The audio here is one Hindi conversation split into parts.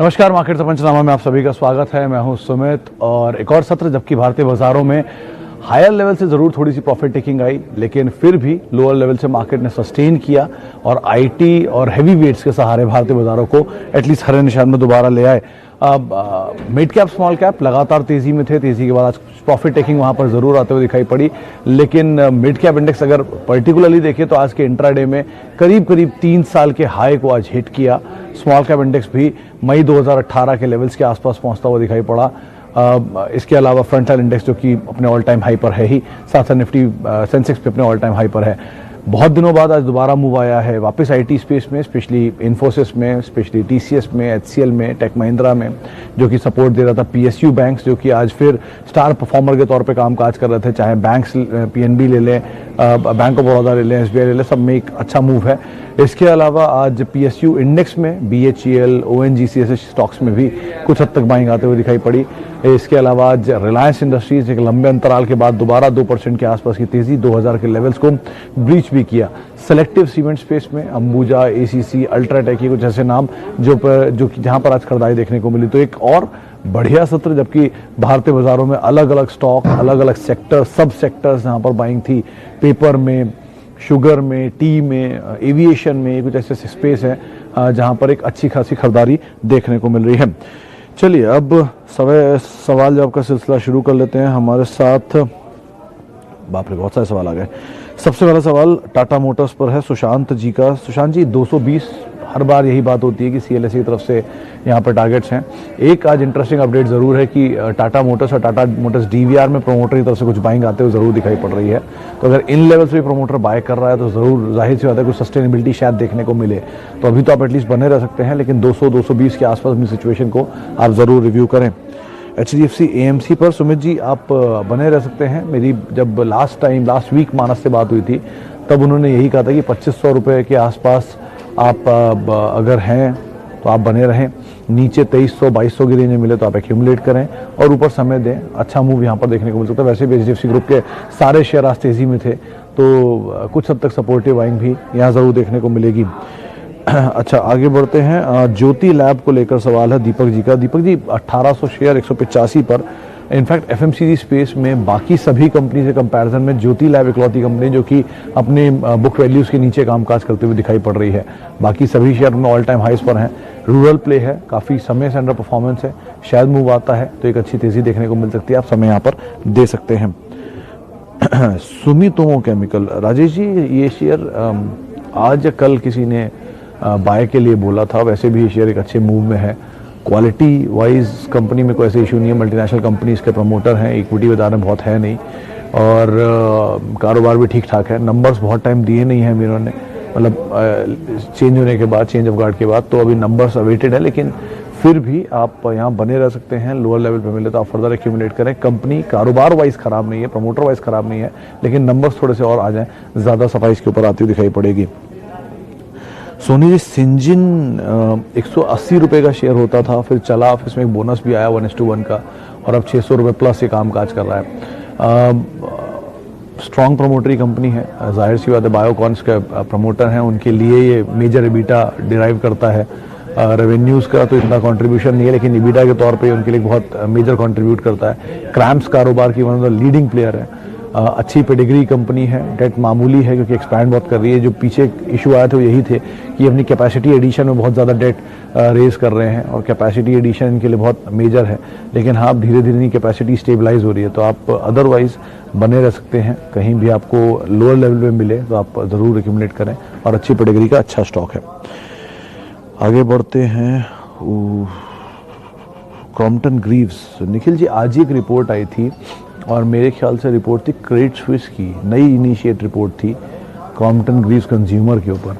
नमस्कार, मार्केट से पंचनामा में आप सभी का स्वागत है। मैं हूं सुमित और एक और सत्र जबकि भारतीय बाजारों में हायर लेवल से जरूर थोड़ी सी प्रॉफिट टेकिंग आई, लेकिन फिर भी लोअर लेवल से मार्केट ने सस्टेन किया और आईटी और हैवी वेट्स के सहारे भारतीय बाजारों को एटलीस्ट हरे निशान में दोबारा ले आए। अब मिड कैप स्मॉल कैप लगातार तेजी में थे, तेजी के बाद आज प्रॉफिट टेकिंग वहां पर जरूर आते हुए दिखाई पड़ी, लेकिन मिड कैप इंडेक्स अगर पर्टिकुलरली देखें तो आज के इंट्राडे में करीब करीब 3 साल के हाई को आज हिट किया। स्मॉल कैप इंडेक्स भी मई 2018 के लेवल्स के आसपास पहुंचता हुआ दिखाई पड़ा। इसके अलावा फ्रंट लाइन इंडेक्स जो कि अपने ऑल टाइम हाई पर है ही, साथ साथ निफ्टी सेंसेक्स भी अपने ऑल टाइम हाई पर है। बहुत दिनों बाद आज दोबारा मूव आया है वापस आईटी स्पेस में, स्पेशली इन्फोसिस में, स्पेशली टीसीएस में, एचसीएल में, टेक महिंद्रा में, जो कि सपोर्ट दे रहा था। पीएसयू बैंक्स जो कि आज फिर स्टार परफॉर्मर के तौर पे कामकाज कर रहे थे, चाहे बैंक्स पीएनबी ले लें, बैंक ऑफ बड़ौदा ले लें, एसबीआई ले लें, सब में एक अच्छा मूव है। इसके अलावा आज पीएसयू इंडेक्स में बीएचईएल, ओएनजीसी ऐसे स्टॉक्स में भी कुछ हद तक बाइंग आते हुए दिखाई पड़ी। इसके अलावा आज रिलायंस इंडस्ट्रीज एक लंबे अंतराल के बाद दोबारा 2% के आसपास की तेजी 2000 के लेवल्स को ब्रीच भी किया। सेलेक्टिव सीमेंट स्पेस में अंबुजा, एसीसी, अल्ट्राटेक, कुछ ऐसे नाम जो जहां पर आज खरीदारी देखने को मिली। तो एक और बढ़िया सत्र जबकि भारतीय बाजारों में अलग अलग स्टॉक, अलग अलग सेक्टर, सब सेक्टर्स जहां पर बाइंग थी, पेपर में, शुगर में, टी में, एविएशन में, कुछ ऐसे स्पेस है जहां पर एक अच्छी खासी खरीदारी देखने को मिल रही है। चलिए अब सवाल जवाब का सिलसिला शुरू कर लेते हैं। हमारे साथ बाप रे बहुत सारे सवाल आ गए। सबसे पहला सवाल टाटा मोटर्स पर है, सुशांत जी का। सुशांत जी, 220 हर बार यही बात होती है कि सीएलएसए की तरफ से यहाँ पर टारगेट्स हैं। एक आज इंटरेस्टिंग अपडेट जरूर है कि टाटा मोटर्स और टाटा मोटर्स डीवीआर में प्रोमोटर की तरफ से कुछ बाइंग आते हुए जरूर दिखाई पड़ रही है। तो अगर इन लेवल्स पे प्रोमोटर बाय कर रहा है तो जरूर जाहिर सी बात है कुछ सस्टेनेबिलिटी शायद देखने को मिले। तो अभी तो आप एटलीस्ट बने रह सकते हैं, लेकिन 200-220 के आसपास अपनी सिचुएशन को आप जरूर रिव्यू करें। HDFC AMC पर सुमित जी आप बने रह सकते हैं। मेरी जब लास्ट वीक मानस से बात हुई थी तब उन्होंने यही कहा था कि 2500 रुपये के आसपास आप अगर हैं तो आप बने रहें। नीचे 2300-2200 की रेंज में मिले तो आप एक्यूमुलेट करें और ऊपर समय दें। अच्छा मूव यहाँ पर देखने को मिल सकता है। वैसे भी HDFC ग्रुप के सारे शेयर आज तेजी में थे, तो कुछ हद तक सपोर्टिव बाइंग भी यहाँ जरूर देखने को मिलेगी। अच्छा, आगे बढ़ते हैं। ज्योति लैब को लेकर सवाल है दीपक जी का। दीपक जी, 1800 शेयर 185 पर। इनफैक्ट एफएमसीजी स्पेस में बाकी सभी कंपनी से कंपैरिजन में ज्योति लैब इकलौती कंपनी जो कि अपने बुक वैल्यूज के नीचे कामकाज करते हुए दिखाई पड़ रही है। बाकी सभी शेयर में ऑल टाइम हाइस पर हैं। रूरल प्ले है, काफ़ी समय से अंडर परफॉर्मेंस है, शायद मूव आता है तो एक अच्छी तेजी देखने को मिल सकती है। आप समय यहाँ पर दे सकते हैं। सुमितोमो केमिकल, राजेश जी, ये शेयर आज कल किसी ने बाय के लिए बोला था। वैसे भी ये शेयर एक अच्छे मूव में है। क्वालिटी वाइज कंपनी में कोई ऐसे इशू नहीं है। मल्टीनेशनल कंपनी इसके प्रमोटर हैं, इक्विटी बाजार में बहुत है नहीं और कारोबार भी ठीक ठाक है। नंबर्स बहुत टाइम दिए नहीं है मेरों ने, मतलब चेंज होने के बाद, चेंज ऑफ गार्ड के बाद, तो अभी नंबर्स अवेटेड है, लेकिन फिर भी आप यहाँ बने रह सकते हैं। लोअर लेवल पे मिले तो आप फर्दर एक्यूमुलेट करें। कंपनी कारोबार वाइज खराब नहीं है, प्रमोटर वाइज खराब नहीं है, लेकिन नंबर्स थोड़े से और आ जाएं, ज़्यादा सफाई इसके ऊपर आती हुई दिखाई पड़ेगी। सोनी जी, सिंजिन 180 रुपये का शेयर होता था, फिर चला, फिर इसमें एक बोनस भी आया 1:1 का, और अब 600 रुपये प्लस ये कामकाज कर रहा है। स्ट्रॉन्ग प्रमोटरी कंपनी है, जाहिर सी बात है बायोकॉन्स के प्रमोटर हैं, उनके लिए ये मेजर एबिटा डिराइव करता है। रेवेन्यूज़ का तो इतना कंट्रीब्यूशन नहीं है, लेकिन एबिटा के तौर पे उनके लिए बहुत मेजर कंट्रीब्यूट करता है। क्रैम्प्स कारोबार की one of the leading player है। अच्छी पेडिग्री कंपनी है। डेट मामूली है क्योंकि एक्सपैंड बहुत कर रही है। जो पीछे इशू आए थे वो यही थे कि अपनी कैपेसिटी एडिशन में बहुत ज़्यादा डेट रेज कर रहे हैं और कैपेसिटी एडिशन इनके लिए बहुत मेजर है, लेकिन हाँ धीरे धीरे इनकी कैपेसिटी स्टेबलाइज हो रही है। तो आप अदरवाइज बने रह सकते हैं। कहीं भी आपको लोअर लेवल पे मिले तो आप ज़रूर एक्यूमुलेट करें और अच्छी पेडिग्री का अच्छा स्टॉक है। आगे बढ़ते हैं। क्रॉम्पटन ग्रीव्स, निखिल जी, आज ही एक रिपोर्ट आई थी और मेरे ख्याल से रिपोर्ट थी क्रेडिट स्विस की, नई इनिशिएट रिपोर्ट थी क्रॉम्पटन ग्रीव्स कंज्यूमर के ऊपर।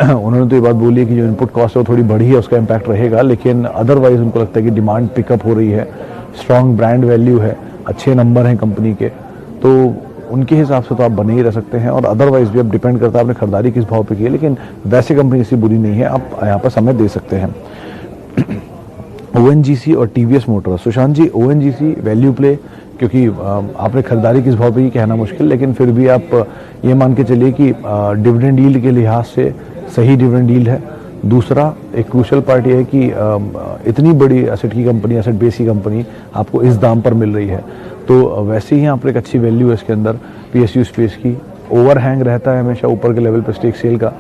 उन्होंने तो ये बात बोली है कि जो इनपुट कॉस्ट है वो थोड़ी बढ़ी है, उसका इम्पैक्ट रहेगा, लेकिन अदरवाइज उनको लगता है कि डिमांड पिकअप हो रही है, स्ट्रॉन्ग ब्रांड वैल्यू है, अच्छे नंबर हैं कंपनी के, तो उनके हिसाब से तो आप बने ही रह सकते हैं। और अदरवाइज भी अब डिपेंड करता है आपने खरीदारी किस भाव पे की है, लेकिन वैसे कंपनी ऐसी बुरी नहीं है, आप यहाँ पर समय दे सकते हैं। ONGC और TVS मोटर, सुशांत जी, ONGC वैल्यू प्ले, क्योंकि आपने खरीदारी किस भाव पे की कहना मुश्किल, लेकिन फिर भी आप ये मान के चलिए कि डिविडेंड यील्ड के लिहाज से सही डिविडेंड यील्ड है, दूसरा एक क्रूशल पार्ट ये है कि इतनी बड़ी एसेट की कंपनी, एसेट बेस की कंपनी आपको इस दाम पर मिल रही है, तो वैसे ही यहाँ पर एक अच्छी वैल्यू है इसके अंदर PSU स्पेस की। ओवरहैंग रहता है हमेशा ऊपर के लेवल पर स्टेक सेल का,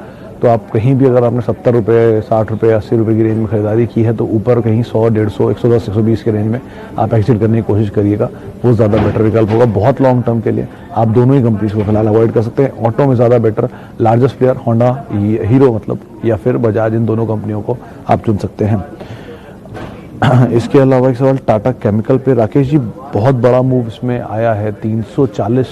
तो आप कहीं भी अगर आपने 70 रुपये, 60 रुपये, 80 रुपये की रेंज में खरीदारी की है तो ऊपर कहीं 100, 150, 110, 120 के रेंज में आप एग्जिट करने की कोशिश करिएगा, वो ज़्यादा बेटर विकल्प होगा। बहुत लॉन्ग टर्म के लिए आप दोनों ही कंपनीज को फिलहाल अवॉइड कर सकते हैं। ऑटो में ज़्यादा better largest player Honda, hero मतलब, या फिर बजाज, इन दोनों कंपनियों को आप चुन सकते हैं। इसके अलावा एक सवाल टाटा केमिकल पे, राकेश जी बहुत बड़ा मूव इसमें आया है, 340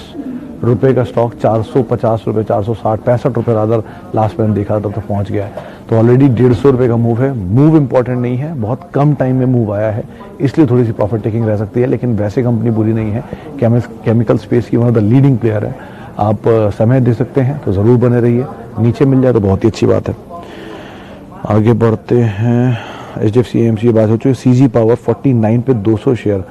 रुपये का स्टॉक 450 रुपये, 460, 65 रुपये रादर लास्ट मैंने देखा तब तक पहुंच गया है, तो ऑलरेडी 150 रुपये का मूव है। मूव इंपॉर्टेंट नहीं है, बहुत कम टाइम में मूव आया है, इसलिए थोड़ी सी प्रॉफिट टेकिंग रह सकती है, लेकिन वैसे कंपनी बुरी नहीं है। केमिकल स्पेस की one of the leading player है, आप समय दे सकते हैं तो ज़रूर बने रहिए, नीचे मिल जाए तो बहुत ही अच्छी बात है। आगे बढ़ते हैं, HDFC AMC की बात हो चुकी है। CG पावर 49 पे 200 शेयर।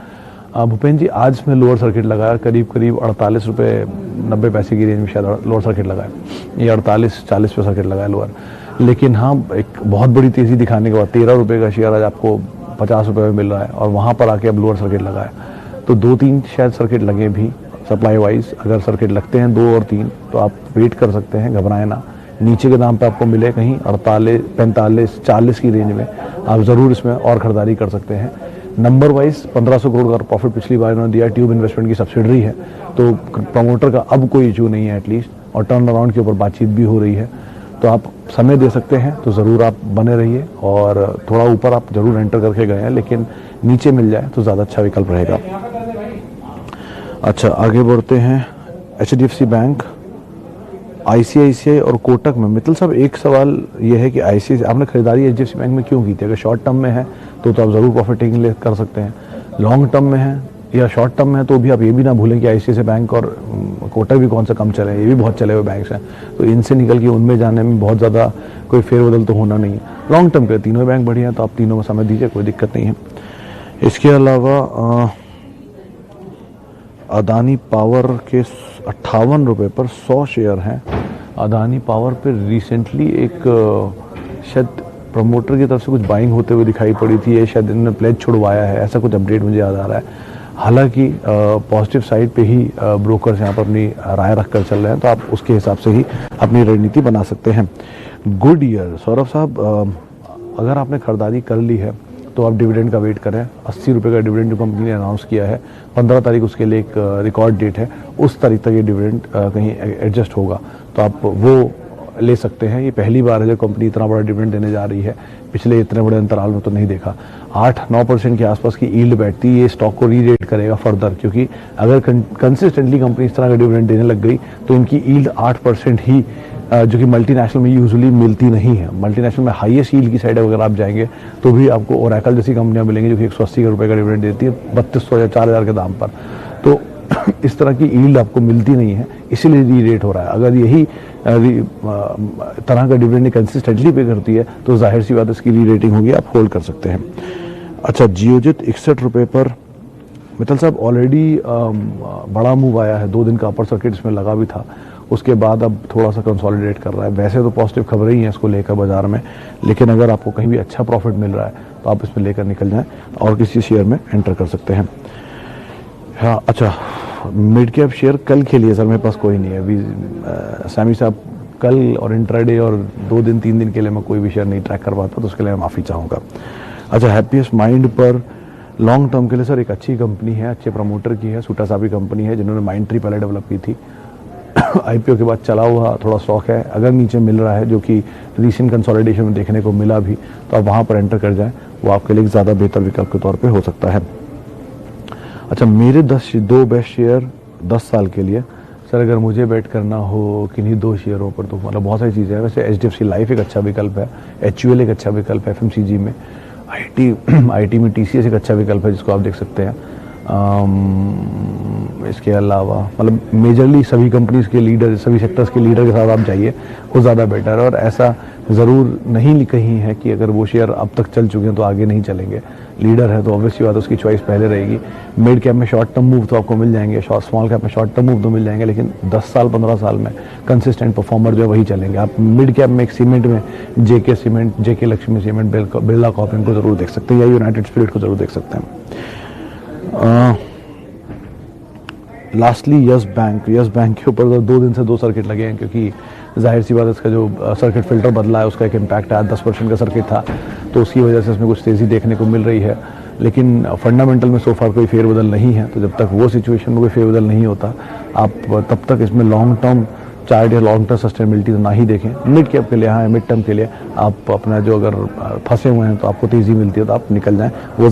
भूपेन जी आज मैं लोअर सर्किट लगाया, करीब 48 रुपये 90 पैसे की रेंज में शायद लोअर सर्किट लगाया, ये 48-40 पे सर्किट लगाया लोअर। लेकिन हाँ, एक बहुत बड़ी तेज़ी दिखाने के बाद 13 रुपये का शेयर आज आपको 50 रुपये में मिल रहा है, और वहाँ पर आके अब लोअर सर्किट लगाया, तो 2-3 शायद सर्किट लगे भी सप्लाई वाइज। अगर सर्किट लगते हैं 2 और 3 तो आप वेट कर सकते हैं, घबराएं ना। नीचे के दाम पे आपको मिले कहीं 48, 45, 40 की रेंज में, आप ज़रूर इसमें और खरीदारी कर सकते हैं। नंबर वाइज 1500 करोड़ का प्रॉफिट पिछली बार इन्होंने दिया। ट्यूब इन्वेस्टमेंट की सब्सिडरी है, तो प्रमोटर का अब कोई इशू नहीं है एटलीस्ट, और टर्न अराउंड के ऊपर बातचीत भी हो रही है, तो आप समय दे सकते हैं, तो ज़रूर आप बने रहिए। और थोड़ा ऊपर आप ज़रूर एंटर करके गए हैं, लेकिन नीचे मिल जाए तो ज़्यादा अच्छा विकल्प रहेगा। अच्छा, आगे बढ़ते हैं। HDFC बैंक, ICICI और कोटक में, मित्तल साहब एक सवाल ये है कि ICICI आपने खरीदारी HDFC बैंक में क्यों की थी? अगर शॉर्ट टर्म में है तो आप ज़रूर प्रॉफिट टेकिंग कर सकते हैं, लॉन्ग टर्म में है या शॉर्ट टर्म में है तो भी आप ये भी ना भूलें कि ICICI बैंक और कोटक भी कौन सा कम चले, ये भी बहुत चले हुए बैंक्स हैं, तो इनसे निकल के उनमें जाने में बहुत ज़्यादा कोई फेरबदल तो होना नहीं है। लॉन्ग टर्म के तीनों बैंक बढ़िया हैं, तो आप तीनों में समय दीजिए, कोई दिक्कत नहीं है। इसके अलावा अदानी पावर के 58 रुपये पर 100 शेयर हैं। अदानी पावर पर रिसेंटली एक शायद प्रमोटर की तरफ से कुछ बाइंग होते हुए दिखाई पड़ी थी, ये शायद इन्होंने प्लेज छुड़वाया है, ऐसा कुछ अपडेट मुझे याद आ रहा है। हालांकि पॉजिटिव साइड पे ही ब्रोकर्स यहाँ पर अपनी राय रख कर चल रहे हैं, तो आप उसके हिसाब से ही अपनी रणनीति बना सकते हैं। गुडईयर, सौरभ साहब अगर आपने खरीदारी कर ली है तो आप डिविडेंड का वेट करें। 80 रुपये का डिविडेंड जो कंपनी ने अनाउंस किया है, 15 तारीख उसके लिए एक रिकॉर्ड डेट है, उस तारीख तक ये डिविडेंड कहीं एडजस्ट होगा, तो आप वो ले सकते हैं। ये पहली बार है जब कंपनी इतना बड़ा डिविडेंड देने जा रही है, पिछले इतने बड़े अंतराल में तो नहीं देखा। 8-9% के आसपास की यील्ड बैठती है, ये स्टॉक को री रेट करेगा फर्दर, क्योंकि अगर कंसिस्टेंटली कंपनी इस तरह का डिविडेंड देने लग गई तो इनकी यील्ड 8% ही, जो कि मल्टीनेशनल में यूजुअली मिलती नहीं है। मल्टीनेशनल में हाईएस्ट यील्ड की साइड अगर आप जाएंगे तो भी आपको ओरेकल जैसी कंपनियां मिलेंगी जो कि 180 रुपये का डिविडेंड देती है 3200 या 4000 के दाम पर, तो इस तरह की यील्ड आपको मिलती नहीं है, इसीलिए री रेट हो रहा है। अगर यही तरह का डिविडेंड कंसिस्टेंटली पे करती है तो जाहिर सी बात है इसकी री रेटिंग होगी, आप होल्ड कर सकते हैं। अच्छा, जियोजित 61 रुपये पर, मित्तल साहब ऑलरेडी बड़ा मूव आया है, 2 दिन का अपर सर्किट इसमें लगा भी था, उसके बाद अब थोड़ा सा कंसोलिडेट कर रहा है। वैसे तो पॉजिटिव खबरें ही हैं इसको लेकर बाजार में, लेकिन अगर आपको कहीं भी अच्छा प्रॉफिट मिल रहा है तो आप इसमें लेकर निकल जाएं और किसी शेयर में एंटर कर सकते हैं। हाँ, अच्छा, मिड कैप शेयर कल के लिए सर मेरे पास कोई नहीं है अभी, सामी साहब कल और इंट्राडे और 2 दिन 3 दिन के लिए मैं कोई भी शेयर नहीं ट्रैक कर पाता, तो उसके लिए मैं माफ़ी चाहूँगा। अच्छा, हैप्पीएस्ट माइंड पर लॉन्ग टर्म के लिए सर एक अच्छी कंपनी है, अच्छे प्रमोटर की है, सूटा साबी कंपनी है, जिन्होंने माइंड ट्री पहले डेवलप की थी। IPO के बाद चला हुआ थोड़ा स्टॉक है, अगर नीचे मिल रहा है जो कि रीसेंट कंसोलिडेशन में देखने को मिला भी, तो आप वहाँ पर एंटर कर जाएं, वो आपके लिए ज़्यादा बेहतर विकल्प के तौर पे हो सकता है। अच्छा, मेरे 2 बेस्ट शेयर 10 साल के लिए सर, अगर मुझे बेट करना हो किन्हीं 2 शेयरों पर तो मतलब बहुत सारी चीज़ें हैं। वैसे HDFC लाइफ एक अच्छा विकल्प है, HUL एक अच्छा विकल्प है, FMCG में IT में TCS एक अच्छा विकल्प है जिसको आप देख सकते हैं। इसके अलावा मतलब मेजरली सभी कंपनीज के लीडर, सभी सेक्टर्स के लीडर के साथ आप जाइए, वो ज़्यादा बेटर है। और ऐसा ज़रूर नहीं कही है कि अगर वो शेयर अब तक चल चुके हैं तो आगे नहीं चलेंगे। लीडर है तो ऑब्वियसली बात है उसकी चॉइस पहले रहेगी। मिड कैप में शॉर्ट टर्म मूव तो आपको मिल जाएंगे, स्मॉल कैप में शॉर्ट टर्म मूव तो मिल जाएंगे, लेकिन 10 साल 15 साल में कंसिस्टेंट परफॉर्मर जो है वही चलेंगे। आप मिड कैप में एक सीमेंट में जेके सीमेंट, जेके लक्ष्मी सीमेंट, बिरला कॉर्प को जरूर देख सकते हैं, या यूनाइटेड स्पिरिट को जरूर देख सकते हैं। लास्टली यस बैंक के ऊपर तो 2 दिन से 2 सर्किट लगे हैं, क्योंकि जाहिर सी बात है इसका जो सर्किट फिल्टर बदला है उसका एक इम्पैक्ट है। 10% का सर्किट था तो उसकी वजह से इसमें कुछ तेज़ी देखने को मिल रही है, लेकिन फंडामेंटल में सो फार कोई फेरबदल नहीं है। तो जब तक वो सिचुएशन में कोई फेरबदल नहीं होता आप तब तक इसमें लॉन्ग टर्म चार्ट या लॉन्ग टर्म सस्टेनेबिलिटी तो ना ही देखें। मिड कैप के लिए हाँ, मिड टर्म के लिए आप अपना जो अगर फंसे हुए हैं तो आपको तेज़ी मिलती है तो आप निकल जाएं। वो